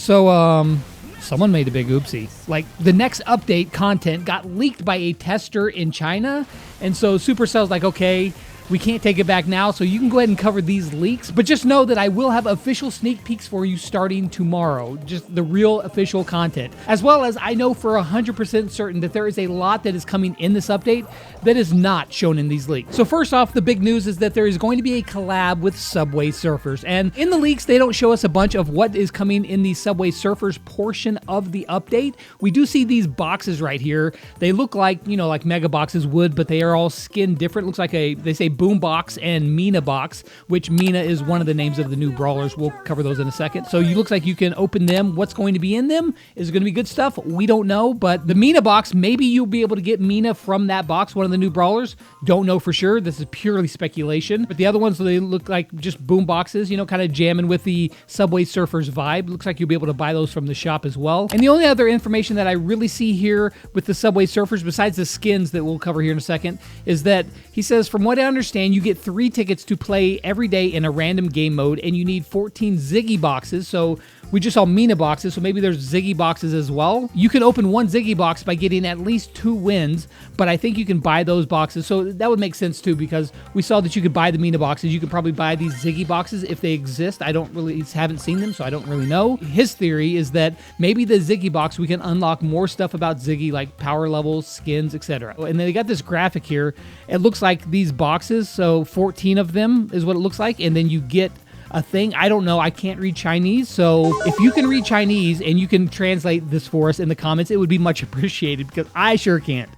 So, someone made a big oopsie. Like, the next update content got leaked by a tester in China, and so Supercell's like, okay, we can't take it back now, so you can go ahead and cover these leaks. But just know that I will have official sneak peeks for you starting tomorrow. Just the real official content. As well as I know for 100% certain that there is a lot that is coming in this update that is not shown in these leaks. So first off, the big news is that there is going to be a collab with Subway Surfers. And in the leaks, they don't show us a bunch of what is coming in the Subway Surfers portion of the update. We do see these boxes right here. They look like, you know, like mega boxes would, but they are all skin different. Looks like they say Boom Box and Mina Box, which Mina is one of the names of the new Brawlers. We'll cover those in a second. So you looks like you can open them. What's going to be in them? Is it going to be good stuff? We don't know, but the Mina Box, maybe you'll be able to get Mina from that box, one of the new Brawlers. Don't know for sure. This is purely speculation. But the other ones, they look like just boom boxes, you know, kind of jamming with the Subway Surfers vibe. Looks like you'll be able to buy those from the shop as well. And the only other information that I really see here with the Subway Surfers, besides the skins that we'll cover here in a second, is that he says, from what I understand, you get 3 tickets to play every day in a random game mode, and you need 14 Ziggy boxes. So we just saw Mina boxes, so maybe there's Ziggy boxes as well. You can open 1 Ziggy box by getting at least 2 wins, but I think you can buy those boxes. So that would make sense too, because we saw that you could buy the Mina boxes. You could probably buy these Ziggy boxes if they exist. I haven't seen them, so I don't really know. His theory is that maybe the Ziggy box, we can unlock more stuff about Ziggy, like power levels, skins, etc. And then they got this graphic here. It looks like these boxes, so 14 of them is what it looks like, and then you get a thing. I don't know. I can't read Chinese, so if you can read Chinese and you can translate this for us in the comments, it would be much appreciated, because I sure can't.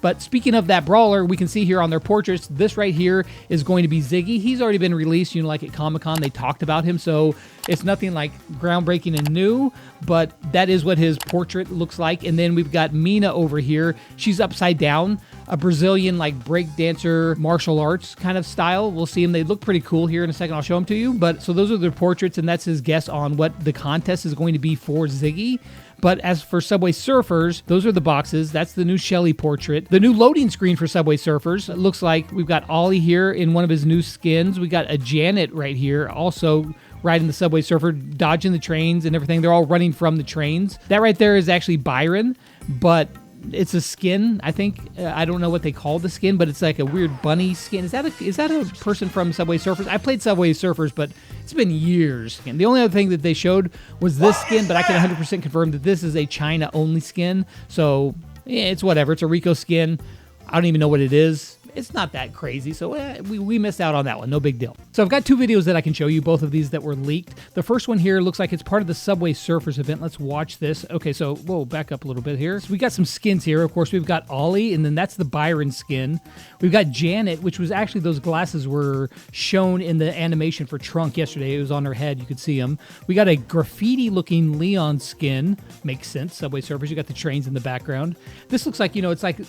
But speaking of that Brawler, we can see here on their portraits, this right here is going to be Ziggy. He's already been released, you know, like at Comic-Con, they talked about him, so it's nothing like groundbreaking and new, but that is what his portrait looks like. And then we've got Mina over here. She's upside down, a Brazilian like break dancer, martial arts kind of style. We'll see them. They look pretty cool here in a second. I'll show them to you. But so those are their portraits, and that's his guess on what the contest is going to be for Ziggy. But as for Subway Surfers, those are the boxes. That's the new Shelly portrait. The new loading screen for Subway Surfers, it looks like we've got Ollie here in one of his new skins. We got a Janet right here, also riding the Subway Surfer, dodging the trains and everything. They're all running from the trains. That right there is actually Byron, but it's a skin, I think. I don't know what they call the skin, but it's like a weird bunny skin. Is that a person from Subway Surfers? I played Subway Surfers, but it's been years. And the only other thing that they showed was this skin, but I can 100% confirm that this is a China-only skin. So, yeah, it's whatever. It's a Rico skin. I don't even know what it is. It's not that crazy, so we missed out on that one. No big deal. So I've got 2 videos that I can show you, both of these that were leaked. The first one here looks like it's part of the Subway Surfers event. Let's watch this. Okay, so, whoa, back up a little bit here. So we got some skins here. Of course, we've got Ollie, and then that's the Byron skin. We've got Janet, which was actually those glasses were shown in the animation for Trunk yesterday. It was on her head. You could see them. We got a graffiti-looking Leon skin. Makes sense. Subway Surfers. You got the trains in the background. This looks like, you know, it's like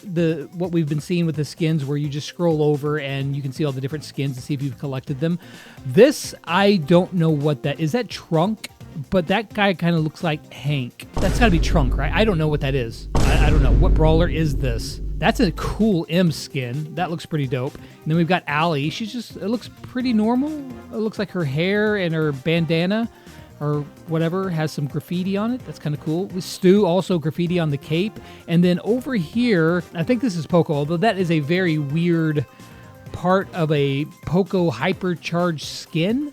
what we've been seeing with the skins where you just scroll over and you can see all the different skins to see if you've collected them. This, I don't know what that is. That Trunk? But that guy kind of looks like Hank. That's got to be Trunk, right? I don't know what that is. I don't know. What Brawler is this? That's a cool M skin. That looks pretty dope. And then we've got Allie. It looks pretty normal. It looks like her hair and her bandana or whatever has some graffiti on it. That's kind of cool. With Stu, also graffiti on the cape. And then over here, I think this is Poco, although that is a very weird part of a Poco HyperCharge skin.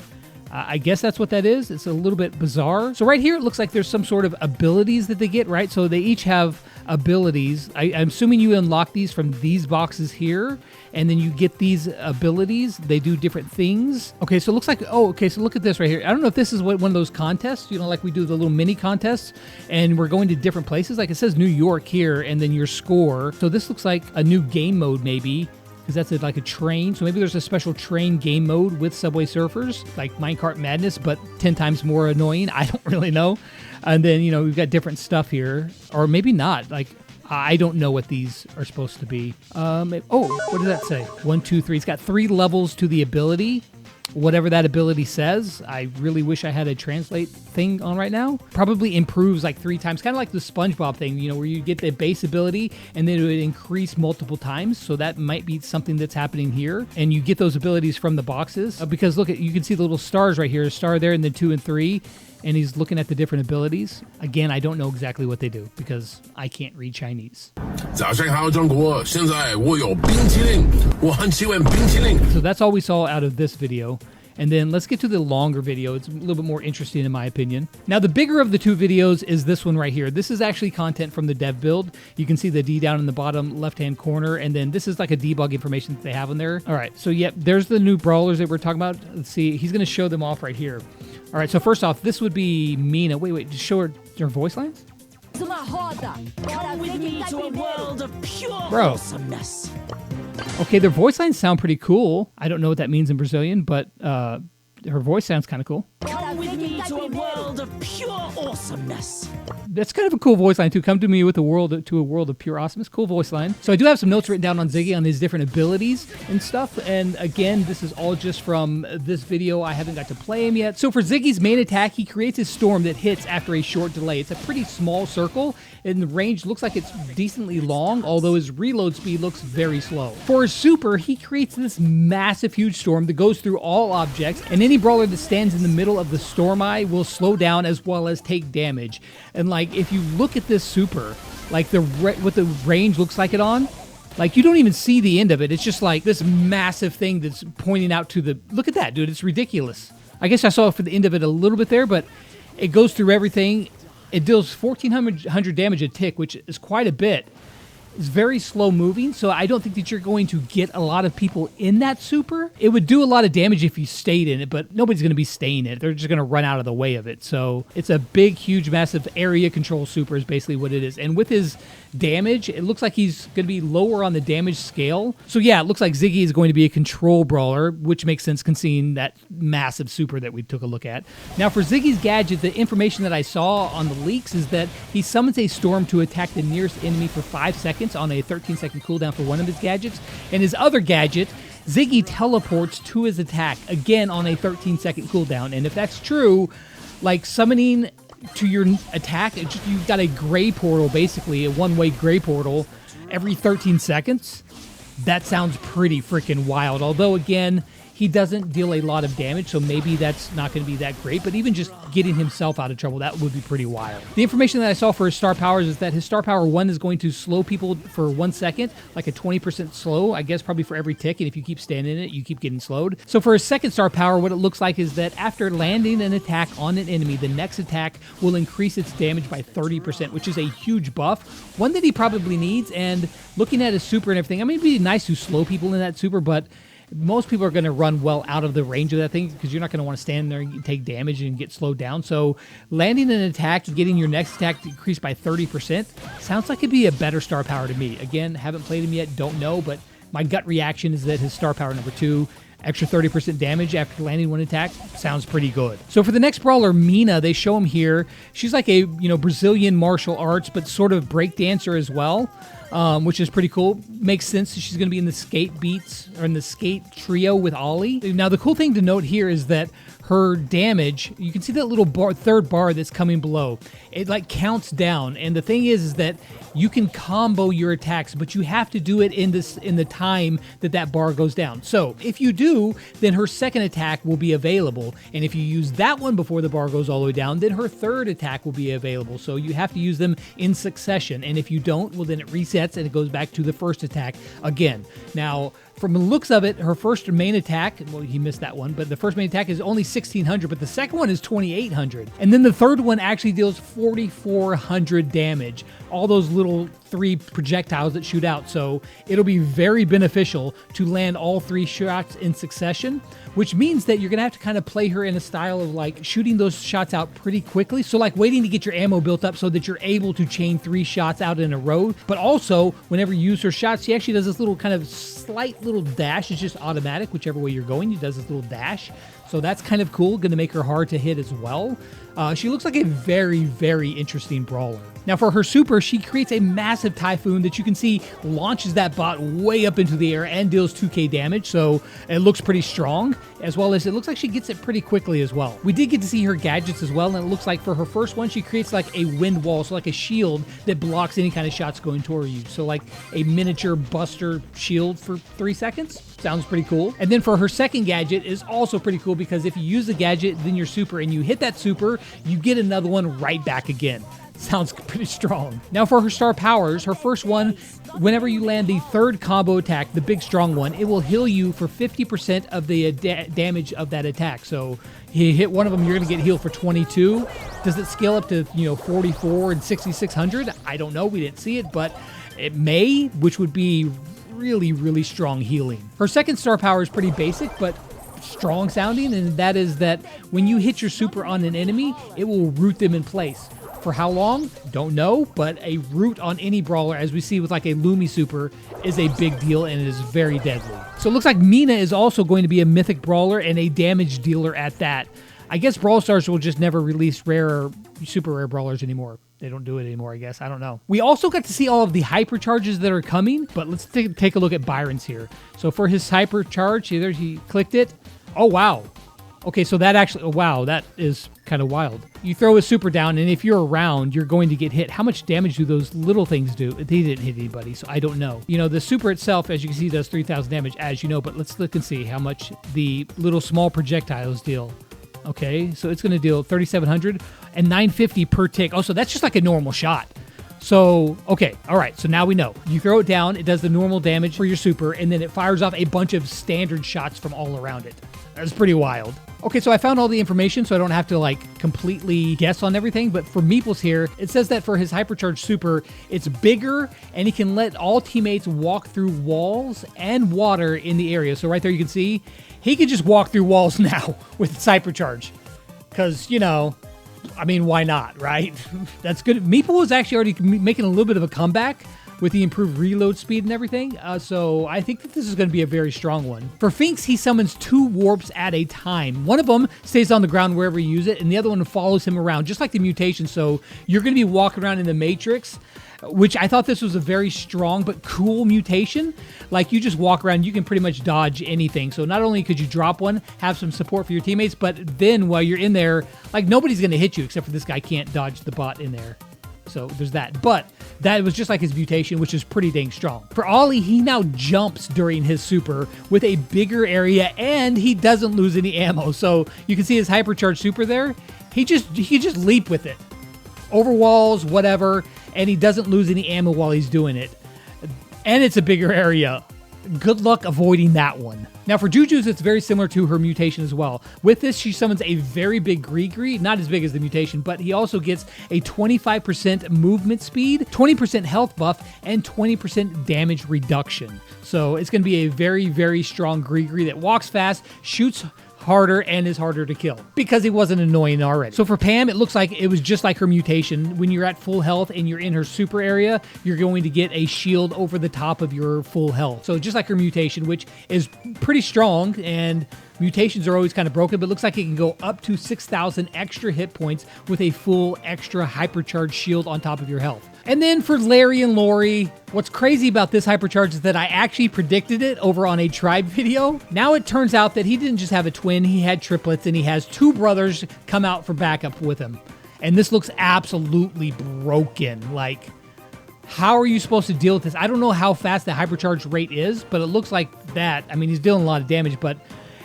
I guess that's what that is. It's a little bit bizarre. So right here, it looks like there's some sort of abilities that they get, right? So they each have abilities. I'm assuming you unlock these from these boxes here, and then you get these abilities. They do different things. Okay, so it looks like, okay, so look at this right here. I don't know if this is one of those contests, you know, like we do the little mini contests, and we're going to different places. Like it says New York here, and then your score. So this looks like a new game mode maybe, because that's like a train. So maybe there's a special train game mode with Subway Surfers, like Minecart Madness, but 10 times more annoying. I don't really know. And then, you know, we've got different stuff here. Or maybe not. Like, I don't know what these are supposed to be. What does that say? 1, 2, 3. It's got 3 levels to the ability. Whatever that ability says. I really wish I had a translate thing on right now. Probably improves like 3 times. Kind of like the SpongeBob thing, you know, where you get the base ability and then it would increase multiple times. So that might be something that's happening here. And you get those abilities from the boxes. Because look, you can see the little stars right here. A star there and then 2 and 3. and he's looking at the different abilities. Again, I don't know exactly what they do because I can't read Chinese. So that's all we saw out of this video. And then let's get to the longer video. It's a little bit more interesting in my opinion. Now the bigger of the two videos is this one right here. This is actually content from the dev build. You can see the D down in the bottom left-hand corner, and then this is like a debug information that they have in there. All right, so yep, there's the new brawlers that we're talking about. Let's see, he's gonna show them off right here. All right, so first off, this would be Mina. Wait, just show her voice lines? Come with me to a world of pure awesomeness. Okay, their voice lines sound pretty cool. I don't know what that means in Brazilian, but her voice sounds kind of cool. Come with me to a world of pure awesomeness. That's kind of a cool voice line too. Come to me with a world of pure awesomeness. Cool voice line. So I do have some notes written down on Ziggy on his different abilities and stuff. And again, this is all just from this video. I haven't got to play him yet. So for Ziggy's main attack, he creates a storm that hits after a short delay. It's a pretty small circle, and the range looks like it's decently long, although his reload speed looks very slow. For his super, he creates this massive, huge storm that goes through all objects, and any brawler that stands in the middle of the storm eye will slow down as well as take damage. And like, if you look at this super, like what the range looks like it on, like you don't even see the end of it. It's just like this massive thing that's pointing out to the, look at that, dude, it's ridiculous. I guess I saw it for the end of it a little bit there, but it goes through everything. It deals 1,400 damage a tick, which is quite a bit. It's very slow moving, so I don't think that you're going to get a lot of people in that super. It would do a lot of damage if you stayed in it, but nobody's going to be staying in it. They're just going to run out of the way of it. So it's a big, huge, massive area control super is basically what it is. And with his damage, it looks like he's going to be lower on the damage scale. So yeah, it looks like Ziggy is going to be a control brawler, which makes sense considering that massive super that we took a look at. Now for Ziggy's gadget, the information that I saw on the leaks is that he summons a storm to attack the nearest enemy for 5 seconds on a 13-second cooldown for one of his gadgets. And his other gadget, Ziggy teleports to his attack, again on a 13-second cooldown. And if that's true, like summoning to your attack, you've got a gray portal, basically, a one-way gray portal every 13 seconds. That sounds pretty freaking wild. Although, again, he doesn't deal a lot of damage, so maybe that's not going to be that great. But even just getting himself out of trouble, that would be pretty wild. The information that I saw for his star powers is that his star power 1 is going to slow people for 1 second, like a 20% slow, I guess probably for every tick. And if you keep standing in it, you keep getting slowed. So for his second star power, what it looks like is that after landing an attack on an enemy, the next attack will increase its damage by 30%, which is a huge buff, one that he probably needs. And looking at his super and everything, I mean, it'd be nice to slow people in that super, but most people are going to run well out of the range of that thing because you're not going to want to stand there and take damage and get slowed down. So landing an attack and getting your next attack increased by 30% sounds like it'd be a better star power to me. Again, haven't played him yet, don't know, but my gut reaction is that his star power number 2, extra 30% damage after landing one attack, sounds pretty good. So for the next brawler, Mina, they show him here. She's like a Brazilian martial arts, but sort of break dancer as well. Which is pretty cool. Makes sense. She's going to be in the skate beats or in the skate trio with Ollie. Now, the cool thing to note here is that her damage, you can see that little third bar that's coming below. It like counts down. And the thing is that you can combo your attacks, but you have to do it in the time that bar goes down. So if you do, then her second attack will be available. And if you use that one before the bar goes all the way down, then her third attack will be available. So you have to use them in succession. And if you don't, well, then it resets and it goes back to the first attack again. Now, from the looks of it, her first main attack, well, he missed that one, but the first main attack is only 1,600, but the second one is 2,800. And then the third one actually deals 4,400 damage. All those little 3 projectiles that shoot out. So it'll be very beneficial to land all 3 shots in succession, which means that you're going to have to kind of play her in a style of like shooting those shots out pretty quickly. So like waiting to get your ammo built up so that you're able to chain 3 shots out in a row. But also, whenever you use her shots, she actually does this little kind of slight little dash. It's just automatic, whichever way you're going. She does this little dash. So that's kind of cool. Going to make her hard to hit as well. She looks like a very, very interesting brawler. Now for her super, she creates a massive typhoon that you can see launches that bot way up into the air and deals 2k damage, so it looks pretty strong, as well as it looks like she gets it pretty quickly as well. We did get to see her gadgets as well, and it looks like for her first one, she creates like a wind wall, so like a shield that blocks any kind of shots going toward you. So like a miniature buster shield for 3 seconds. Sounds pretty cool. And then for her second gadget is also pretty cool because if you use the gadget, then your super, and you hit that super, you get another one right back again. Sounds pretty strong. Now for her star powers, her first one, whenever you land the third combo attack, the big strong one, it will heal you for 50% of the damage of that attack. So you hit one of them, you're going to get healed for 22. Does it scale up to 44 and 6600? I don't know. We didn't see it, but it may, which would be really, really strong healing. Her second star power is pretty basic, but strong sounding, and that is that when you hit your super on an enemy, it will root them in place. For how long? Don't know, but a root on any brawler, as we see with like a Lumi super, is a big deal and it is very deadly. So it looks like Mina is also going to be a mythic brawler and a damage dealer at that. I guess Brawl Stars will just never release rare, super rare brawlers anymore. They don't do it anymore, I guess. I don't know. We also got to see all of the HyperCharges that are coming, but let's take a look at Byron's here. So for his HyperCharge, there he clicked it. Oh, wow. Okay, so that actually, oh, wow, that is kind of wild. You throw a super down, and if you're around, you're going to get hit. How much damage do those little things do? They didn't hit anybody, so I don't know. The super itself, as you can see, does 3,000 damage, as you know, but let's look and see how much the little small projectiles deal. Okay, so it's going to deal 3,700 and 950 per tick. Oh, so that's just like a normal shot. So, okay, all right, so now we know. You throw it down, it does the normal damage for your super, and then it fires off a bunch of standard shots from all around it. That's pretty wild. Okay, so I found all the information, so I don't have to, like, completely guess on everything, but for Meeples here, it says that for his HyperCharge super, it's bigger, and he can let all teammates walk through walls and water in the area. So right there you can see, he can just walk through walls now with his HyperCharge. Because, I mean, why not, right? That's good. Meeple was actually already making a little bit of a comeback with the improved reload speed and everything, so I think that this is going to be a very strong one. For Finks, he summons 2 warps at a time. One of them stays on the ground wherever you use it, and the other one follows him around, just like the mutation, so you're going to be walking around in the Matrix, which I thought this was a very strong but cool mutation. Like, you just walk around, you can pretty much dodge anything. So not only could you drop one, have some support for your teammates, but then while you're in there, like, nobody's going to hit you except for this guy can't dodge the bot in there. So there's that. But that was just like his mutation, which is pretty dang strong. For Ollie, he now jumps during his super with a bigger area, and he doesn't lose any ammo. So you can see his HyperCharge super there. He just leap with it over walls, whatever, and he doesn't lose any ammo while he's doing it. And it's a bigger area. Good luck avoiding that one. Now for Juju's, it's very similar to her mutation as well. With this, she summons a very big Gree, not as big as the mutation, but he also gets a 25% movement speed, 20% health buff, and 20% damage reduction. So it's going to be a very, very strong Gree that walks fast, shoots harder, and is harder to kill because he wasn't annoying already. So for Pam, it looks like it was just like her mutation. When you're at full health and you're in her super area, you're going to get a shield over the top of your full health. So just like her mutation, which is pretty strong, and mutations are always kind of broken, but it looks like it can go up to 6,000 extra hit points with a full extra HyperCharge shield on top of your health. And then for Larry and Lori, what's crazy about this HyperCharge is that I actually predicted it over on a Tribe video. Now it turns out that he didn't just have a twin, he had triplets, and he has 2 brothers come out for backup with him. And this looks absolutely broken. Like, how are you supposed to deal with this? I don't know how fast the HyperCharge rate is, but it looks like that. I mean, he's dealing a lot of damage, but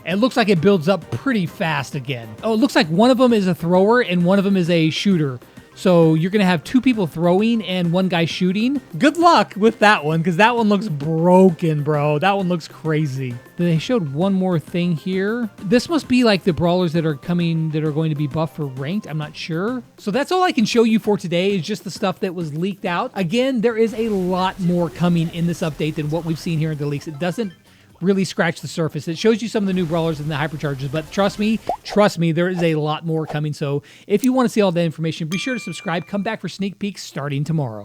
it looks like it builds up pretty fast again. Oh, it looks like one of them is a thrower and one of them is a shooter. So you're going to have 2 people throwing and 1 guy shooting. Good luck with that one, because that one looks broken, bro. That one looks crazy. They showed one more thing here. This must be like the brawlers that are coming, that are going to be buffed for ranked. I'm not sure. So that's all I can show you for today, is just the stuff that was leaked out. Again, there is a lot more coming in this update than what we've seen here in the leaks. It doesn't really scratch the surface. It shows you some of the new brawlers and the HyperCharges, but trust me, there is a lot more coming. So if you want to see all that information, be sure to subscribe. Come back for sneak peeks starting tomorrow.